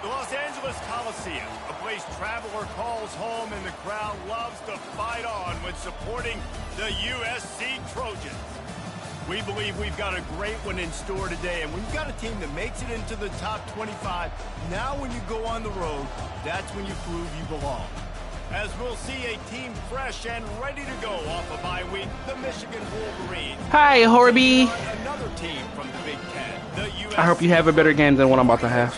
The Los Angeles Coliseum, a place traveler calls home and the crowd loves to fight on when supporting the USC Trojans. We believe we've got a great one in store today, and when you've got a team that makes it into the top 25, now when you go on the road, that's when you prove you belong. As we'll see a team fresh and ready to go off a bye week, the Michigan Wolverines. Hi, Horby. Another team from the Big Ten, the USC. I hope you have a better game than what I'm about to have.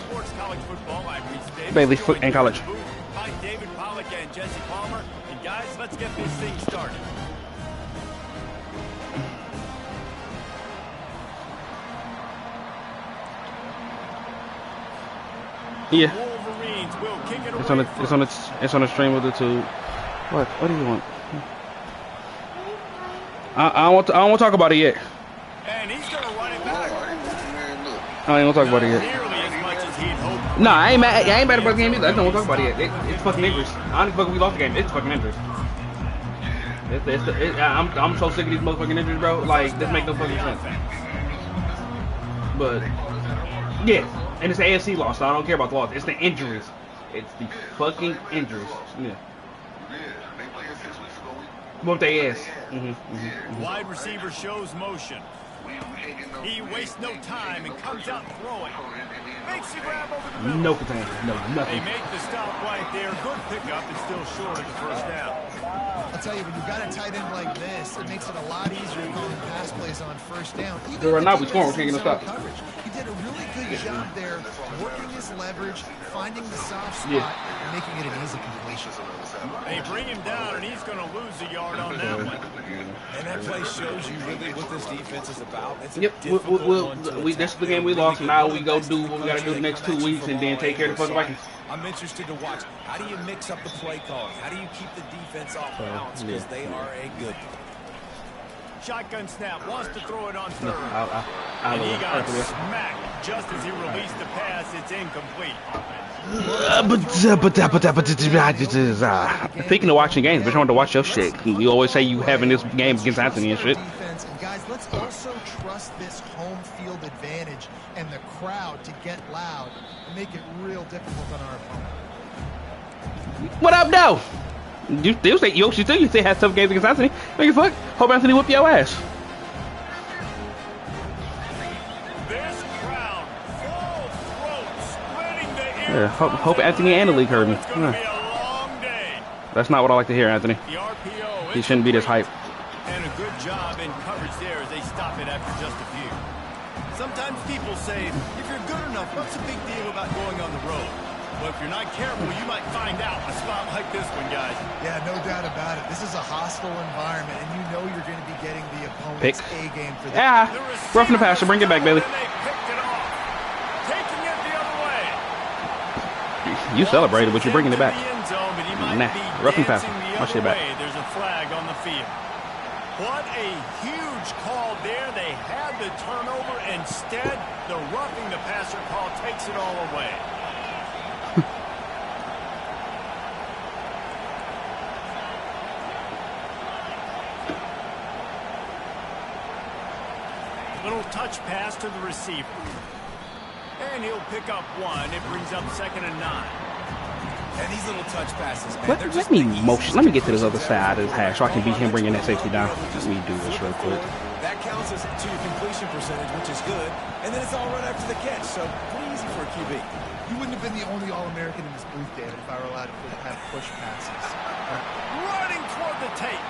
Bailey foot and college. Hi, David Pollack and Jesse Palmer. And guys, let's get this thing started. Yeah. Wolverines will kick it It's on the stream with the two. What do you want? I don't want to talk about it yet. And he's gonna run it back. I ain't gonna talk about it yet. Nearly as much as he'd hoped. No, I ain't mad about the game either. I don't want to talk about it yet. It's fucking injuries. I don't fucking we lost the game. It's fucking injuries. I'm so sick of these motherfucking injuries, bro. Like, this make no fucking sense. But yeah, and it's the AFC loss, so I don't care about the loss. It's the injuries. It's the fucking injuries. Yeah. Whoop their ass. Wide receiver shows motion. He wastes no time and comes out throwing. Makes the grab over the middle. No contain. No, nothing. They make the stop right there. Good pickup and still short of the first down. I'll tell you, when you've got a tight end like this, it makes it a lot easier calling pass plays on first down. Even right now we scoring, we can't get no stop. Coverage. He did a really good job there, working his leverage, finding the soft spot, and making it an easy completion. They bring him down, and he's going to lose a yard on that one. And that play shows you really what this defense is about. It's Yep, this is the game we lost. Now we go do what we got to do the next 2 weeks and then take care of the fucking Vikings. I'm interested to watch. How do you mix up the play calling? How do you keep the defense off balance? Because they are a good one. Shotgun snap, wants to throw it on third. And he got smacked just as he released the pass. It's incomplete. Speaking of watching games, but you want to watch your shit. You always say you having this game against Anthony and shit. And guys, let's also trust this home field advantage and the crowd to get loud and make it real difficult on our opponent. What up, though? You still have tough games against Anthony. Make fuck. Hope Anthony whoop your ass. This crowd, full throat, spreading the air. Yeah, hope Anthony and the league heard me. It's gonna be a long day. That's not what I like to hear, Anthony. The RPO, He shouldn't be this hype. and a good job in coverage there as they stop it after just a few. Sometimes people say, if you're good enough, what's the big deal about going on the road? Well, if you're not careful, you might find out a spot like this one, guys. Yeah, no doubt about it. This is a hostile environment, and you know you're going to be getting the opponent's A-game for that. Yeah, roughing the passer. Bring it back, Bailey. They picked it off, taking it the other way. You celebrated, but you're bringing it back. Nah, roughing passer. Watch it back. There's a flag on the field. What a huge call there. They had the turnover. Instead, the roughing the passer call takes it all away. Little touch pass to the receiver. And he'll pick up one. It brings up 2nd and 9. And these little touch passes, man, Let me get to this other side of this hash so I can beat him bringing that safety down. Let me do this real quick. That counts as to your completion percentage, which is good. And then it's all right after the catch, so pretty easy for a QB. You wouldn't have been the only All-American in this booth, David, if I were allowed to have push passes. Running toward the tape.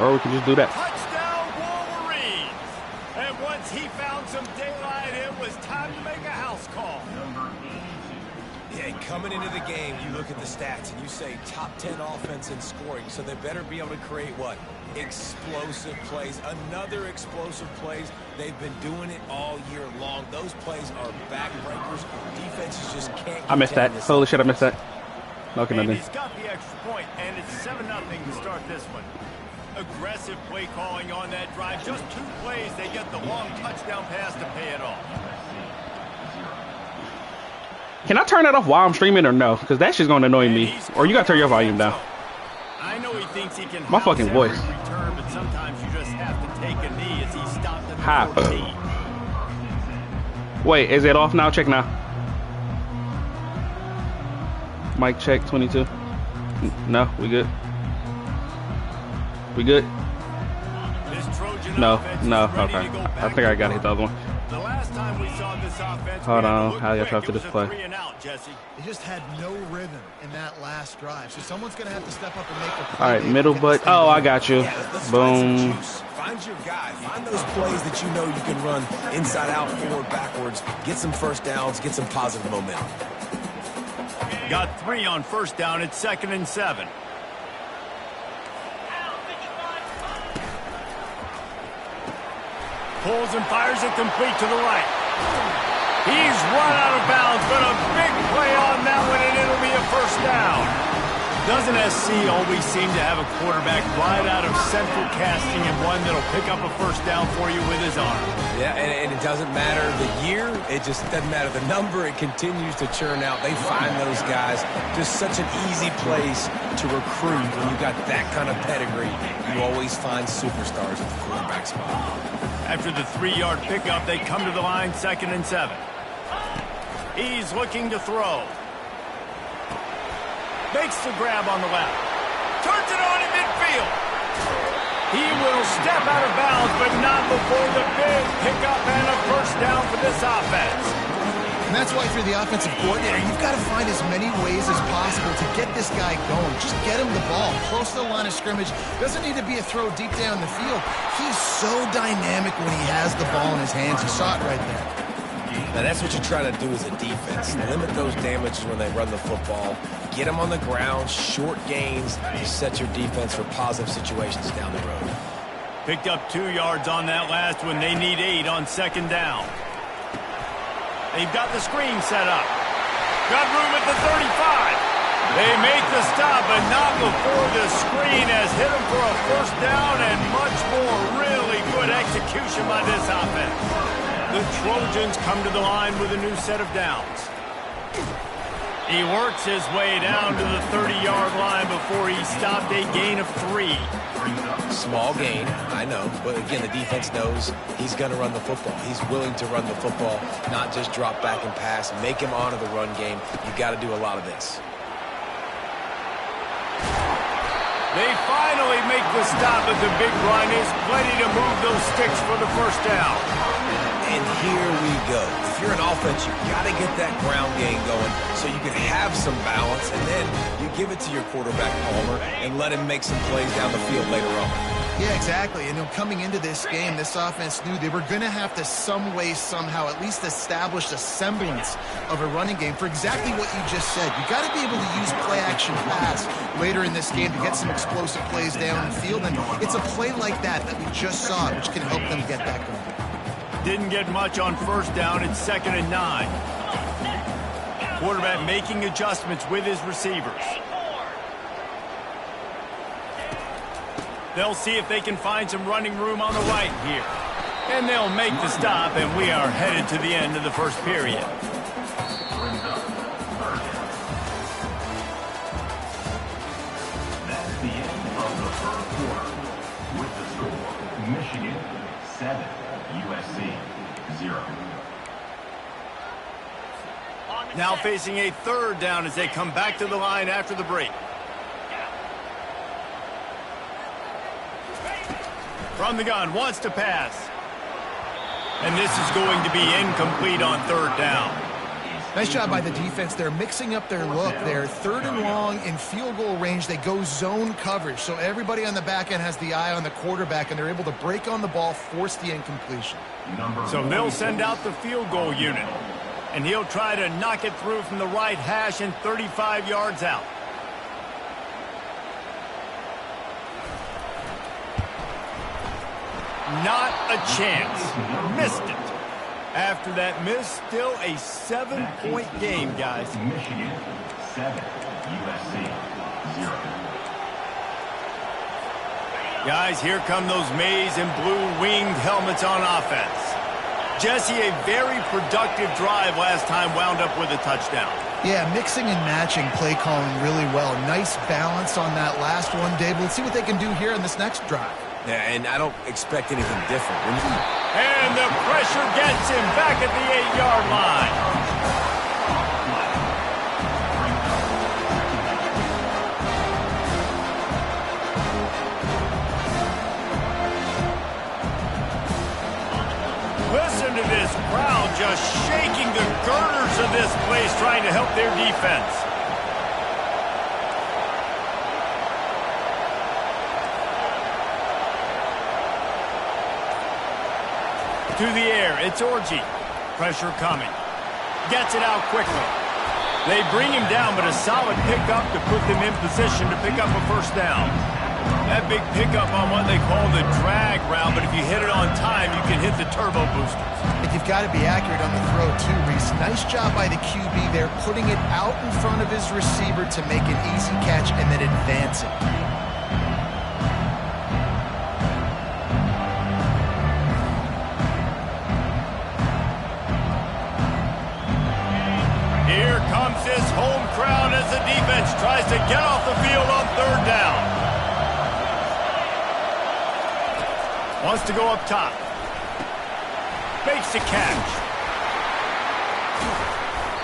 Or we can just do that. Touchdown, Wolverines. And once he found some daylight, it was time to make a house call. Yeah, and coming into the game, you look at the stats and you say top 10 offense in scoring, so they better be able to create what? Explosive plays. Another explosive plays. They've been doing it all year long. Those plays are backbreakers. Defenses just can't. I missed that. Holy shit, I missed that. Okay, And nothing. he's got the extra point, and it's 7-0 to start this one. Aggressive play calling on that drive. Just 2 plays, they get the long touchdown pass to pay it off. Can I turn that off while I'm streaming or no? Because that shit's going to annoy me. Or you got to turn your volume down. I know he thinks he can My fucking voice. return, but sometimes you just have to take a knee as he stopped at the Hop. 14. Wait, is it off now? Check now. Mic check 22. No, we good. We good? No, okay. I think I gotta hit the other one. The last time we saw this offense, hold on, how y'all try to this play? They just had no rhythm in that last drive, so someone's gonna have to step up and make a play. All right, middle butt. Oh, I got you. Boom. Find your guy. Find those plays that you know you can run inside out, forward, backwards. Get some first downs. Get some positive momentum. Got 3 on first down. It's 2nd and 7. Pulls and fires it complete to the right. He's run out of bounds, but a big play on that one, and it'll be a first down. Doesn't SC always seem to have a quarterback right out of central casting and one that'll pick up a first down for you with his arm? Yeah, and it doesn't matter the year. It just doesn't matter the number. It continues to churn out. They find those guys. Just such an easy place to recruit when you've got that kind of pedigree. You always find superstars at the quarterback spot. After the 3-yard pickup, they come to the line, 2nd and 7. He's looking to throw. Makes the grab on the left. Turns it on in midfield. He will step out of bounds, but not before the big pickup and a first down for this offense. And that's why if you're the offensive coordinator, you've got to find as many ways as possible to get this guy going. Just get him the ball. Close to the line of scrimmage. Doesn't need to be a throw deep down the field. He's so dynamic when he has the ball in his hands. You saw it right there. Now that's what you try to do as a defense. Limit those damages when they run the football. Get them on the ground, short gains, to set your defense for positive situations down the road. Picked up 2 yards on that last one. They need 8 on 2nd down. They've got the screen set up. Got room at the 35. They make the stop, but not before the screen has hit them for a first down and much more. Really good execution by this offense. The Trojans come to the line with a new set of downs. He works his way down to the 30-yard line before he stopped, a gain of 3. Small gain, I know, but again, the defense knows he's going to run the football. He's willing to run the football, not just drop back and pass, make him honor the run game. You got to do a lot of this. They finally make the stop, but the big run is plenty to move those sticks for the first down. And here we go. If you're an offense, you got to get that ground game going so you can have some balance, and then you give it to your quarterback, Palmer, and let him make some plays down the field later on. Yeah, exactly. And coming into this game, this offense knew they were going to have to some way, somehow, at least establish a semblance of a running game for exactly what you just said. You got to be able to use play-action pass later in this game to get some explosive plays down the field, and it's a play like that we just saw, which can help them get that going. Didn't get much on first down. It's 2nd and 9. Quarterback making adjustments with his receivers. They'll see if they can find some running room on the right here. And they'll make the stop, and we are headed to the end of the first period. That's the end of the first quarter. With the score, Michigan 7, USC 0. Now facing a 3rd down as they come back to the line after the break. From the gun, wants to pass. And this is going to be incomplete on 3rd down. Nice job by the defense. They're mixing up their look. They're 3rd and long in field goal range. They go zone coverage. So everybody on the back end has the eye on the quarterback, and they're able to break on the ball, force the incompletion. So they'll send out the field goal unit. And he'll try to knock it through from the right hash and 35 yards out. Not a chance. Missed it. After that miss, still a 7-point game, guys. Michigan 7, USC 0. Guys, here come those maize and blue winged helmets on offense. Jesse, a very productive drive last time wound up with a touchdown. Yeah, mixing and matching play calling really well. Nice balance on that last one, Dave. Let's see what they can do here in this next drive. Yeah, and I don't expect anything different. And the pressure gets him back at the 8-yard line. to this crowd just shaking the girders of this place trying to help their defense. To the air, it's Orji. Pressure coming. Gets it out quickly. They bring him down, but a solid pickup to put them in position to pick up a first down. That big pickup on what they call the drag route, but if you hit it on time, you can hit the turbo boosters. And you've got to be accurate on the throw, too, Reese. Nice job by the QB there, putting it out in front of his receiver to make an easy catch and then advance it. Here comes his home crowd as the defense tries to get off the field on third down. Wants to go up top. Makes the catch.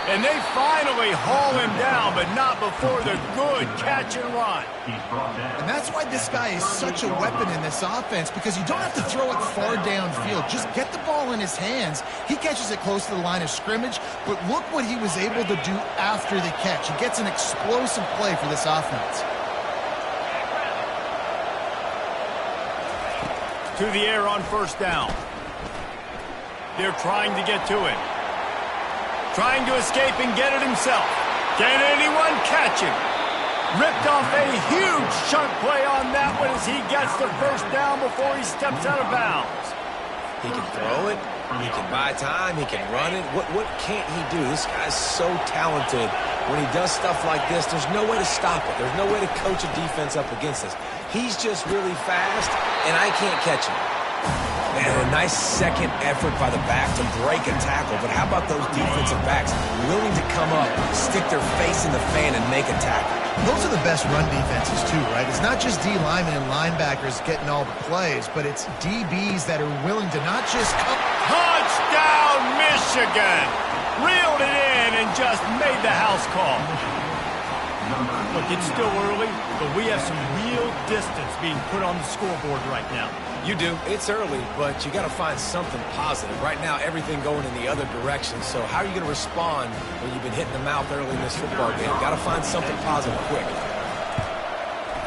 And they finally haul him down, but not before the good catch and run. And that's why this guy is such a weapon in this offense, because you don't have to throw it far downfield. Just get the ball in his hands. He catches it close to the line of scrimmage, but look what he was able to do after the catch. He gets an explosive play for this offense. To the air on first down. They're trying to get to it. Trying to escape and get it himself. Can anyone catch him? Ripped off a huge chunk play on that one as he gets the first down before he steps out of bounds. He can throw it. He can buy time. He can run it. What can't he do? This guy's so talented. When he does stuff like this, there's no way to stop it. There's no way to coach a defense up against this. He's just really fast, and I can't catch him. And a nice second effort by the back to break a tackle. But how about those defensive backs willing to come up, stick their face in the fan, and make a tackle? Those are the best run defenses, too, right? It's not just D linemen and linebackers getting all the plays, but it's DBs that are willing to not just come. Touchdown, Michigan! Reeled it in and just made the house call. Look, it's still early, but we have some real distance being put on the scoreboard right now. You do. It's early, but you got to find something positive. Right now, everything going in the other direction. So how are you going to respond when you've been hit in the mouth early in this football game? Got to find something positive quick.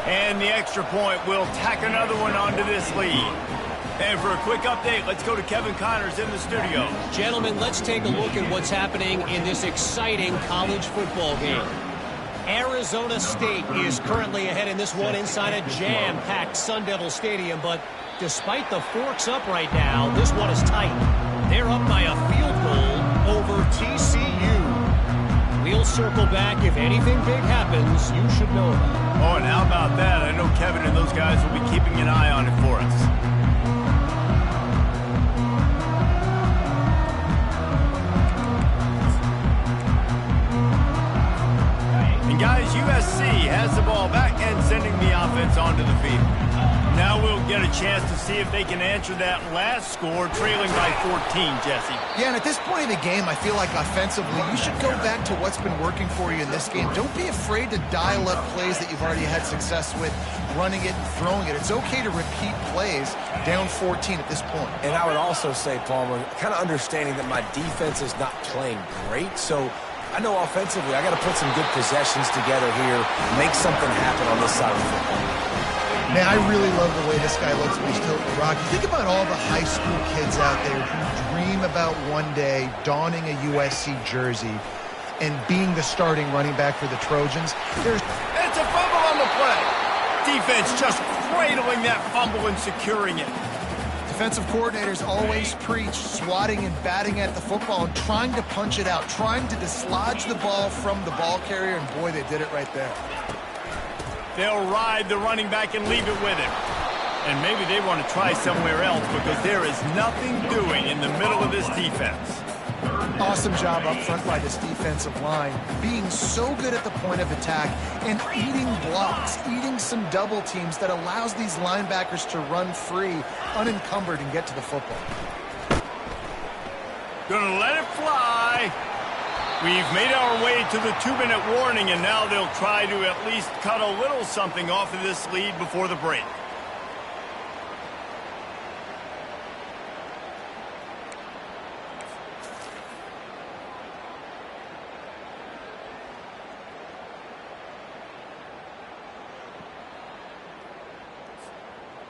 And the extra point will tack another one onto this lead. And for a quick update, let's go to Kevin Connors in the studio. Gentlemen, let's take a look at what's happening in this exciting college football game. Arizona State is currently ahead in this one inside a jam-packed Sun Devil Stadium, but despite the forks up right now, this one is tight. They're up by a field goal over TCU. We'll circle back. If anything big happens, you should know about it. Oh, and how about that? I know Kevin and those guys will be keeping an eye on it for us. And guys, USC has the ball back and sending the offense onto the field. Now we'll get a chance to see if they can answer that last score, trailing by 14, Jesse. Yeah, and at this point in the game, I feel like offensively, you should go back to what's been working for you in this game. Don't be afraid to dial up plays that you've already had success with, running it and throwing it. It's okay to repeat plays down 14 at this point. And I would also say, Palmer, kind of understanding that my defense is not playing great, so I know offensively I got to put some good possessions together here, make something happen on this side of the football. Man, I really love the way this guy looks when he's tilting the rock. Think about all the high school kids out there who dream about one day donning a USC jersey and being the starting running back for the Trojans. It's a fumble on the play. Defense just cradling that fumble and securing it. Defensive coordinators always preach swatting and batting at the football and trying to punch it out, trying to dislodge the ball from the ball carrier, and boy, they did it right there. They'll ride the running back and leave it with him. And maybe they want to try somewhere else because there is nothing doing in the middle of this defense. Awesome job up front by this defensive line, being so good at the point of attack and eating blocks, eating some double teams that allows these linebackers to run free, unencumbered, and get to the football. Gonna let it fly. We've made our way to the 2-minute warning, and now they'll try to at least cut a little something off of this lead before the break.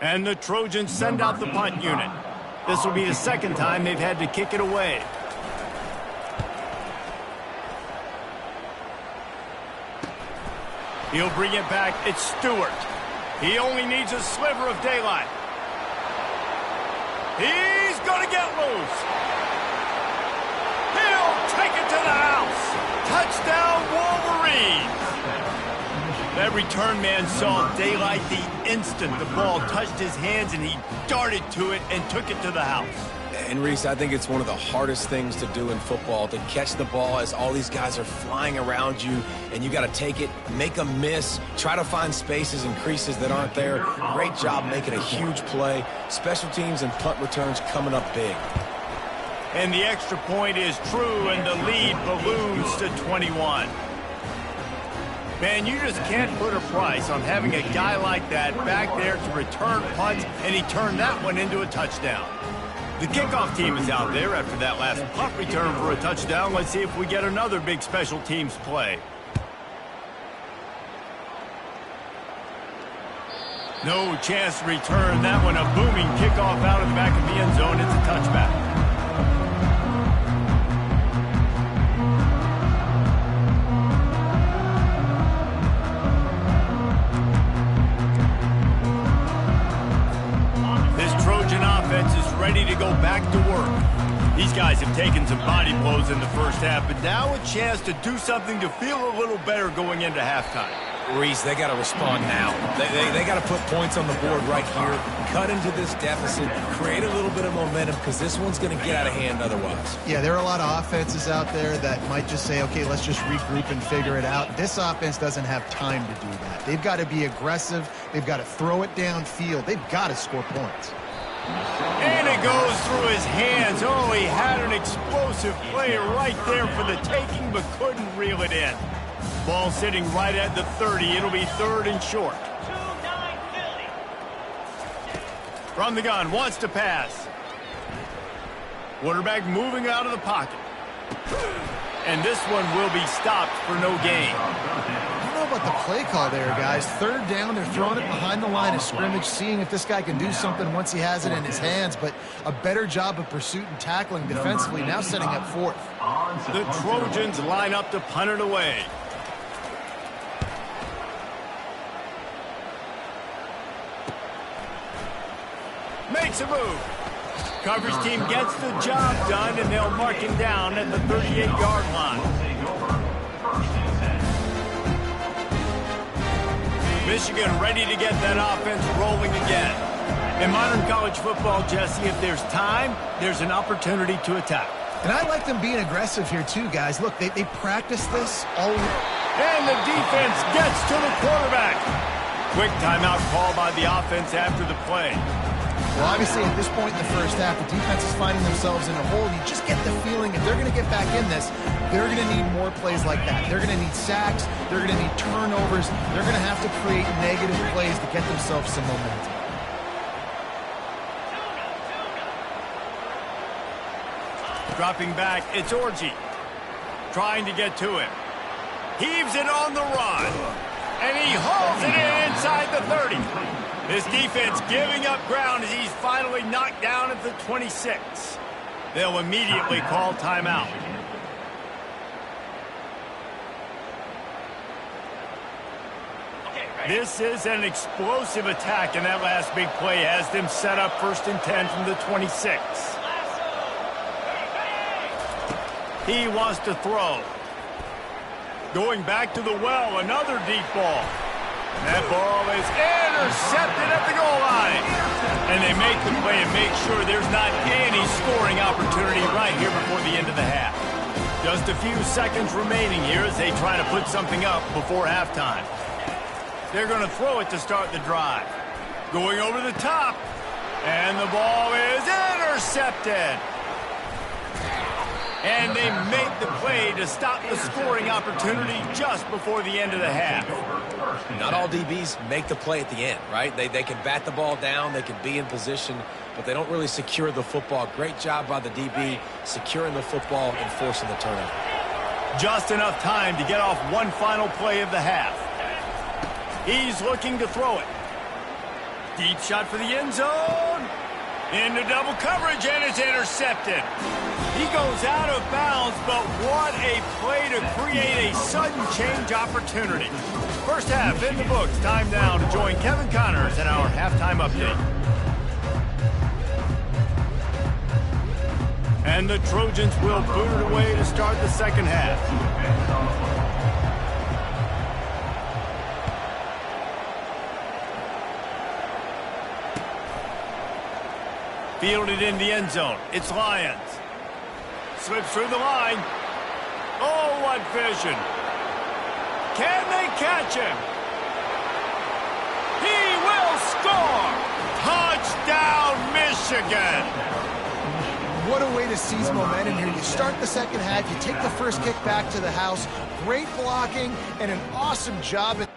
And the Trojans send out the punt unit. This will be the second time they've had to kick it away. He'll bring it back. It's Stewart. He only needs a sliver of daylight. He's going to get loose. He'll take it to the house. Touchdown, Wolverines. That return man saw daylight the instant the ball touched his hands, and he darted to it and took it to the house. And Reese, I think it's one of the hardest things to do in football, to catch the ball as all these guys are flying around you, and you got to take it, make a miss, try to find spaces and creases that aren't there. Great job making a huge play. Special teams and punt returns coming up big. And the extra point is true, and the lead balloons to 21. Man, you just can't put a price on having a guy like that back there to return punts, and he turned that one into a touchdown. The kickoff team is out there after that last punt return for a touchdown. Let's see if we get another big special teams play. No chance to return that one. A booming kickoff out of the back of the end zone. It's a touchback. Ready to go back to work. These guys have taken some body blows in the first half, but now a chance to do something to feel a little better going into halftime. Reese, they got to respond now. They got to put points on the board right here, cut into this deficit, create a little bit of momentum, because this one's going to get out of hand otherwise. Yeah, there are a lot of offenses out there that might just say, okay, let's just regroup and figure it out. This offense doesn't have time to do that. They've got to be aggressive. They've got to throw it downfield. They've got to score points. And it goes through his hands. Oh, he had an explosive play right there for the taking, but couldn't reel it in. Ball sitting right at the 30. It'll be third and short. From the gun, wants to pass. Quarterback moving out of the pocket. And this one will be stopped for no gain. I don't know about the play call there, guys. Third down, they're throwing it behind the line of scrimmage, seeing if this guy can do something once he has it in his hands, but a better job of pursuit and tackling defensively, now setting up fourth. The Trojans line up to punt it away. Makes a move. Coverage team gets the job done, and they'll mark him down at the 38-yard line. Michigan ready to get that offense rolling again. In modern college football, Jesse, if there's time, there's an opportunity to attack. And I like them being aggressive here too, guys. Look, they practice this all week. And the defense gets to the quarterback. Quick timeout call by the offense after the play. Well, obviously, at this point in the first half, the defense is finding themselves in a hole. You just get the feeling if they're going to get back in this, they're going to need more plays like that. They're going to need sacks. They're going to need turnovers. They're going to have to create negative plays to get themselves some momentum. Dropping back, it's Orji. Trying to get to him. Heaves it on the run. And he hauls it in inside the 30. His defense giving up ground as he's finally knocked down at the 26. They'll immediately call timeout. This is an explosive attack, and that last big play has them set up 1st and 10 from the 26. He wants to throw. Going back to the well, another deep ball. That ball is intercepted at the goal line. And they make the play and make sure there's not any scoring opportunity right here before the end of the half. Just a few seconds remaining here as they try to put something up before halftime. They're going to throw it to start the drive. Going over the top. And the ball is intercepted. And they make the play to stop the scoring opportunity just before the end of the half. Not all DBs make the play at the end, right? They can bat the ball down, they can be in position, but they don't really secure the football. Great job by the DB securing the football and forcing the turnover. Just enough time to get off one final play of the half. He's looking to throw it. Deep shot for the end zone. Into double coverage, and it's intercepted. He goes out of bounds, but what a play to create a sudden change opportunity. First half in the books. Time now to join Kevin Connors in our halftime update. And the Trojans will boot it away to start the second half. Fielded in the end zone. It's Lions. Slips through the line. Oh, what vision. Can they catch him? He will score! Touchdown, Michigan! What a way to seize momentum here. You start the second half, you take the first kick back to the house. Great blocking and an awesome job at